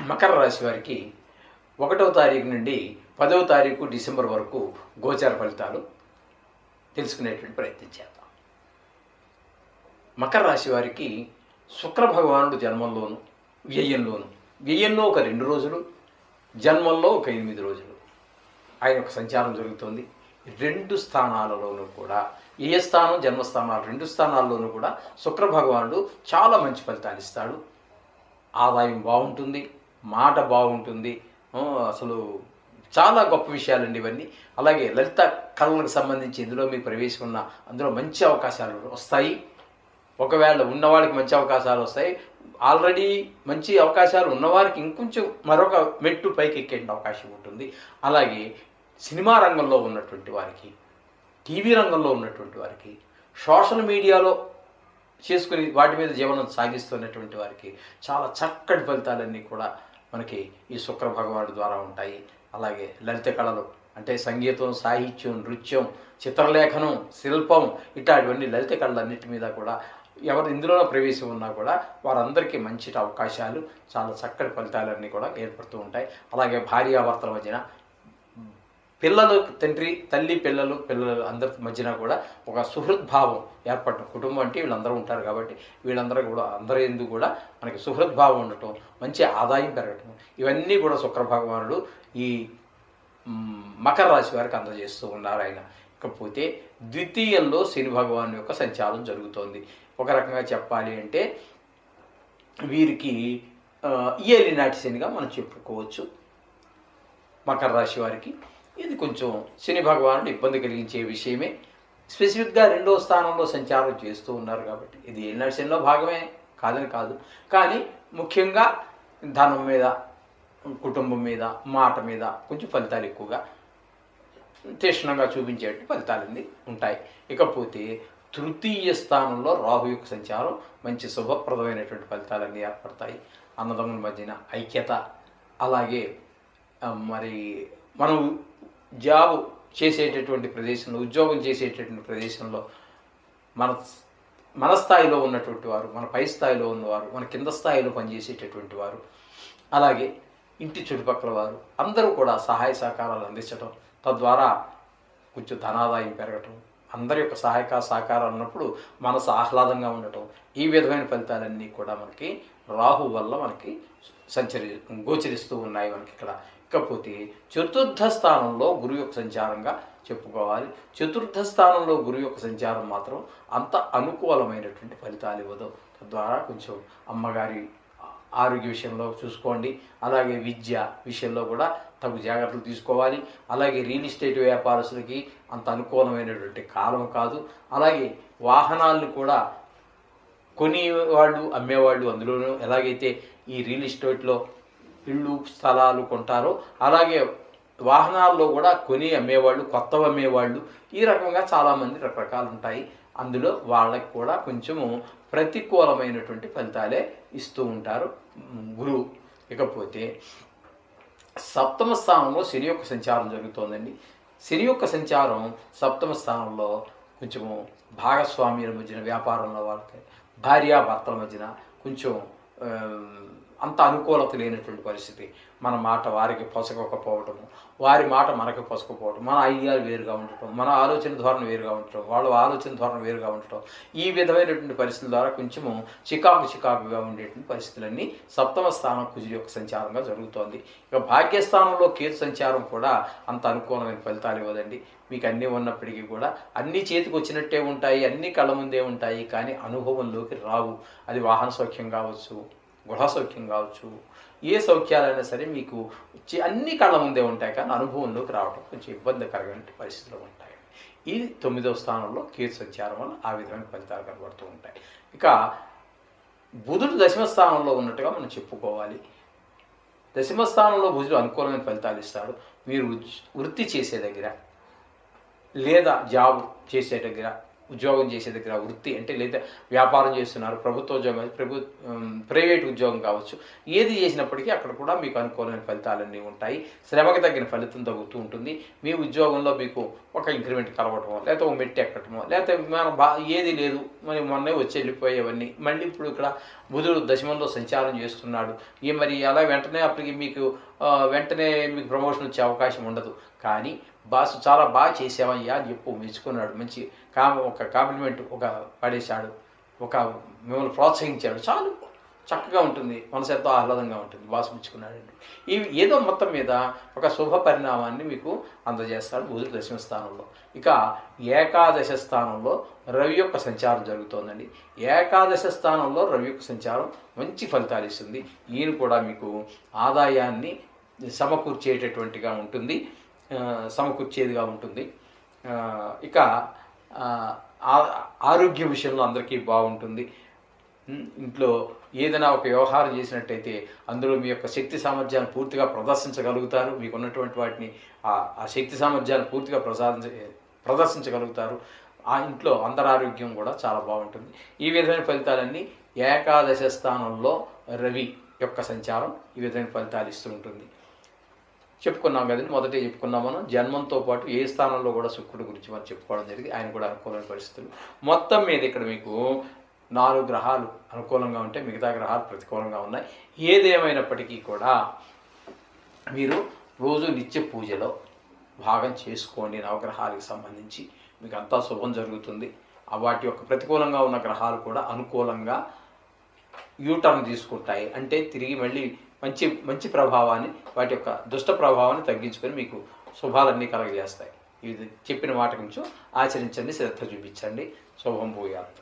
మకర రాశి వారికి 1వ తారీఖు నుండి 10వ తారీఖు డిసెంబర్ వరకు గోచార ఫలితాలు తెలుసుకునేటువంటి ప్రయత్నం చేద్దాం. మకర రాశి వారికి శుక్ర భగవానుడు జన్మంలోను వ్యయంలో ఒక 2 రోజులు, జన్మంలో ఒక 8 రోజులు ఆయన యొక్క సంచారం జరుగుతుంది. 2 స్థానాలలోనూ కూడా వ్యయస్థానం జన్మస్థానాలు 2 స్థానాల్లోనూ కూడా శుక్ర భగవానుడు చాలా మంచి ఫలితాలు ఇస్తాడు. ఆదాయం బాగుంటుంది, మాట బాగుంటుంది, అసలు చాలా గొప్ప విషయాలండి ఇవన్నీ. అలాగే లలిత కళలకు సంబంధించి ఇందులో మీకు ప్రవేశం ఉన్న అందులో మంచి అవకాశాలు వస్తాయి. ఒకవేళ ఉన్నవాడికి మంచి అవకాశాలు వస్తాయి, ఆల్రెడీ మంచి అవకాశాలు ఉన్నవారికి ఇంకొంచెం మరొక మెట్టు పైకి ఎక్కే అవకాశం ఉంటుంది. అలాగే సినిమా రంగంలో ఉన్నటువంటి వారికి, టీవీ రంగంలో ఉన్నటువంటి వారికి, సోషల్ మీడియాలో చేసుకుని వాటి మీద జీవనం సాగిస్తున్నటువంటి వారికి చాలా చక్కటి ఫలితాలన్నీ కూడా మనకి ఈ శుక్ర భగవానుడి ద్వారా ఉంటాయి. అలాగే లలిత కళలు అంటే సంగీతం, సాహిత్యం, నృత్యం, చిత్రలేఖనం, శిల్పం ఇట్లాంటివన్నీ లలిత కళలన్నిటి మీద కూడా ఎవరు ఇందులో ప్రవేశం ఉన్నా కూడా వారందరికీ మంచి అవకాశాలు, చాలా చక్కటి ఫలితాలన్నీ కూడా ఏర్పడుతూ ఉంటాయి. అలాగే భార్యాభర్తల మధ్యన, పిల్లలు తల్లి పిల్లలు అందరి మధ్యన కూడా ఒక సుహృద్భావం ఏర్పడటం. కుటుంబం అంటే వీళ్ళందరూ ఉంటారు కాబట్టి వీళ్ళందరూ కూడా అందరూ ఎందుకు కూడా మనకి సుహృద్భావం ఉండటం, మంచి ఆదాయం పెరగటం, ఇవన్నీ కూడా శుక్ర భగవానుడు ఈ మకర రాశి వారికి అందజేస్తూ ఉన్నారు ఆయన. ఇకపోతే ద్వితీయంలో శని భగవాను యొక్క సంచారం జరుగుతోంది. ఒక రకంగా చెప్పాలి అంటే వీరికి ఏలినాటి శనిగా మనం చెప్పుకోవచ్చు. మకర రాశి వారికి ఇది కొంచెం శని భగవానుడు ఇబ్బంది కలిగించే విషయమే. స్పెసిఫిక్గా 2వ స్థానంలో సంచారం చేస్తూ ఉన్నారు కాబట్టి ఇది ఏలినాటి శనిలో భాగమే కాదని కాదు. కానీ ముఖ్యంగా ధనం మీద, కుటుంబం మీద, మాట మీద కొంచెం ఫలితాలు ఎక్కువగా తీక్షణంగా చూపించేటువంటి ఫలితాలన్నీ ఉంటాయి. ఇకపోతే తృతీయ స్థానంలో రాహు యొక్క సంచారం మంచి శుభప్రదమైనటువంటి ఫలితాలన్నీ ఏర్పడతాయి. అన్నదమ్ముల మధ్యన ఐక్యత, అలాగే మరి మనం జాబ్ చేసేటటువంటి ప్రదేశంలో, ఉద్యోగం చేసేటటువంటి ప్రదేశంలో మన స్థాయిలో ఉన్నటువంటి వారు, మన పై స్థాయిలో ఉన్నవారు, మన కింద స్థాయిలో పనిచేసేటటువంటి వారు, అలాగే ఇంటి చుట్టుపక్కల వారు అందరూ కూడా సహాయ సహకారాలు అందించడం, తద్వారా కొంచెం ధనాదాయం పెరగటం, అందరి యొక్క సహకారం ఉన్నప్పుడు మనసు ఆహ్లాదంగా ఉండటం, ఈ విధమైన ఫలితాలన్నీ కూడా మనకి రాహు వల్ల మనకి గోచరిస్తూ ఉన్నాయి మనకి ఇక్కడ. ఇకపోతే చతుర్థ స్థానంలో గురువు యొక్క సంచారంగా చెప్పుకోవాలి. చతుర్థ స్థానంలో గురువు యొక్క సంచారం మాత్రం అంత అనుకూలమైనటువంటి ఫలితాలు ఇవ్వదు. తద్వారా కొంచెం అమ్మగారి ఆరోగ్య విషయంలో చూసుకోండి. అలాగే విద్య విషయంలో కూడా తగు జాగ్రత్తలు తీసుకోవాలి. అలాగే రియల్ ఎస్టేట్ వ్యాపారస్తులకి అంత అనుకూలమైనటువంటి కాలం కాదు. అలాగే వాహనాలను కూడా కొనేవాళ్ళు, అమ్మేవాళ్ళు, అందులోనూ ఎలాగైతే ఈ రియల్ ఎస్టేట్లో ఇళ్ళు స్థలాలు కొంటారో అలాగే వాహనాల్లో కూడా కొని అమ్మేవాళ్ళు, కొత్తవి అమ్మేవాళ్ళు, ఈ రకంగా చాలామంది రకరకాలు ఉంటాయి. అందులో వాళ్ళకి కూడా కొంచెము ప్రతికూలమైనటువంటి ఫలితాలే ఇస్తూ ఉంటారు గురువు. ఇకపోతే సప్తమ స్థానంలో శని యొక్క సంచారం జరుగుతోందండి. శని యొక్క సంచారం సప్తమ స్థానంలో కొంచెము భాగస్వామ్యుల మధ్యన, వ్యాపారంలో వాళ్ళకి భార్యాభర్తల మధ్యన కొంచెం అంత అనుకూలత లేనటువంటి పరిస్థితి. మన మాట వారికి పొసగకపోవటము, వారి మాట మనకు పొసకపోవటం, మన ఐడియాలు వేరుగా ఉండటం, మన ఆలోచన ధోరణి వేరుగా ఉండటం, వాళ్ళ ఆలోచన ధోరణి వేరుగా ఉండటం, ఈ విధమైనటువంటి పరిస్థితుల ద్వారా కొంచెము చికాకుగా ఉండేటువంటి పరిస్థితులన్నీ సప్తమ స్థానం కుజుడి యొక్క సంచారంగా జరుగుతోంది. ఇక భాగ్యస్థానంలో కేతు సంచారం కూడా అంత అనుకూలమైన ఫలితాలు ఇవ్వదండి. మీకు అన్నీ ఉన్నప్పటికీ కూడా అన్నీ చేతికి వచ్చినట్టే ఉంటాయి, అన్నీ కళ్ళ ముందే ఉంటాయి, కానీ అనుభవంలోకి రావు. అది వాహన సౌఖ్యం కావచ్చు, గృహ సౌఖ్యం కావచ్చు, ఏ సౌఖ్యాలైనా సరే మీకు అన్ని కళ్ళ ముందే ఉంటాయి, కానీ అనుభవంలోకి రావడం కొంచెం ఇబ్బందికరమైన పరిస్థితులు ఉంటాయి. ఇది 9వ స్థానంలో కేతు సంచారం వల్ల ఆ విధమైన ఫలితాలు కనబడుతూ ఉంటాయి. ఇక బుధుడు 10వ స్థానంలో ఉన్నట్టుగా మనం చెప్పుకోవాలి. 10వ స్థానంలో బుధుడు అనుకూలమైన ఫలితాలు ఇస్తాడు. మీరు వృత్తి చేసే దగ్గర లేదా జాబ్ చేసే దగ్గర ఉద్యోగం చేసే దగ్గర వృత్తి అంటే లేదా వ్యాపారం చేస్తున్నారు, ప్రభుత్వ ఉద్యోగం, ప్రైవేట్ ఉద్యోగం కావచ్చు, ఏది చేసినప్పటికీ అక్కడ కూడా మీకు అనుకూలమైన ఫలితాలన్నీ ఉంటాయి. శ్రమకి తగ్గిన ఫలితం తగ్గుతూ ఉంటుంది. మీ ఉద్యోగంలో మీకు ఒక ఇంక్రిమెంట్ కలవటమో, లేకపోతే ఒక మెట్టి ఎక్కటమో, లేకపోతే మనం ఏది లేదు మరి మొన్నే వచ్చి వెళ్ళిపోయేవన్నీ మళ్ళీ ఇప్పుడు ఇక్కడ బుధుడు దశమంలో సంచారం చేస్తున్నాడు. మరి అలా వెంటనే అప్పటికి మీకు వెంటనే మీకు ప్రమోషన్ వచ్చే అవకాశం ఉండదు. కానీ బాస్ చాలా బాగా చేసావయ్యా అని చెప్పు, మెచ్చుకున్నాడు, మంచి ఒక కాంప్లిమెంట్ ఒక పడేశాడు, ఒక మిమ్మల్ని ప్రోత్సహించాడు, చాలు చక్కగా ఉంటుంది, మనసు ఎంతో ఆహ్లాదంగా ఉంటుంది, బాస్ మెచ్చుకున్నాడండి. ఇవి ఏదో మొత్తం మీద ఒక శుభ పరిణామాన్ని మీకు అందజేస్తాడు బుధుడు దశమ స్థానంలో. ఇక ఏకాదశ స్థానంలో రవి యొక్క సంచారం జరుగుతోందండి. ఏకాదశ స్థానంలో రవి యొక్క సంచారం మంచి ఫలితాలు ఇస్తుంది. ఈయన కూడా మీకు ఆదాయాన్ని సమకూర్చేటటువంటిగా ఉంటుంది, సమకూర్చేదిగా ఉంటుంది. ఇక ఆరోగ్య విషయంలో అందరికీ బాగుంటుంది. ఇంట్లో ఏదైనా ఒక వ్యవహారం చేసినట్టయితే అందులో మీ యొక్క శక్తి సామర్థ్యాన్ని పూర్తిగా ప్రదర్శించగలుగుతారు. మీకు ఉన్నటువంటి వాటిని ఆ శక్తి సామర్థ్యాన్ని పూర్తిగా ప్రదర్శించగలుగుతారు. ఆ ఇంట్లో అందరారోగ్యం కూడా చాలా బాగుంటుంది. ఈ విధమైన ఫలితాలన్నీ ఏకాదశ స్థానంలో రవి యొక్క సంచారం ఈ విధమైన ఫలితాలు ఇస్తూ ఉంటుంది. చెప్పుకున్నాం కదండి, మొదటే చెప్పుకున్నాం మనం. జన్మంతో పాటు ఏ స్థానంలో కూడా శుక్రుడి గురించి మనం చెప్పుకోవడం జరిగింది. ఆయన కూడా అనుకూలమైన పరిస్థితులు. మొత్తం మీద ఇక్కడ మీకు 4 గ్రహాలు అనుకూలంగా ఉంటే మిగతా గ్రహాలు ప్రతికూలంగా ఉన్నాయి. ఏదేమైనప్పటికీ కూడా మీరు రోజు నిత్య పూజలో భాగం చేసుకోండి. నవగ్రహాలకు సంబంధించి మీకు అంతా శుభం జరుగుతుంది. వాటి యొక్క ప్రతికూలంగా ఉన్న గ్రహాలు కూడా అనుకూలంగా యూటర్న్ తీసుకుంటాయి. అంటే తిరిగి మళ్ళీ మంచి ప్రభావాన్ని, వాటి యొక్క దుష్ట ప్రభావాన్ని తగ్గించుకొని మీకు శుభాలన్నీ కలగజేస్తాయి. ఇది చెప్పిన మాట కొంచెం ఆచరించండి, శ్రద్ధ చూపించండి. శుభం భూయాత్.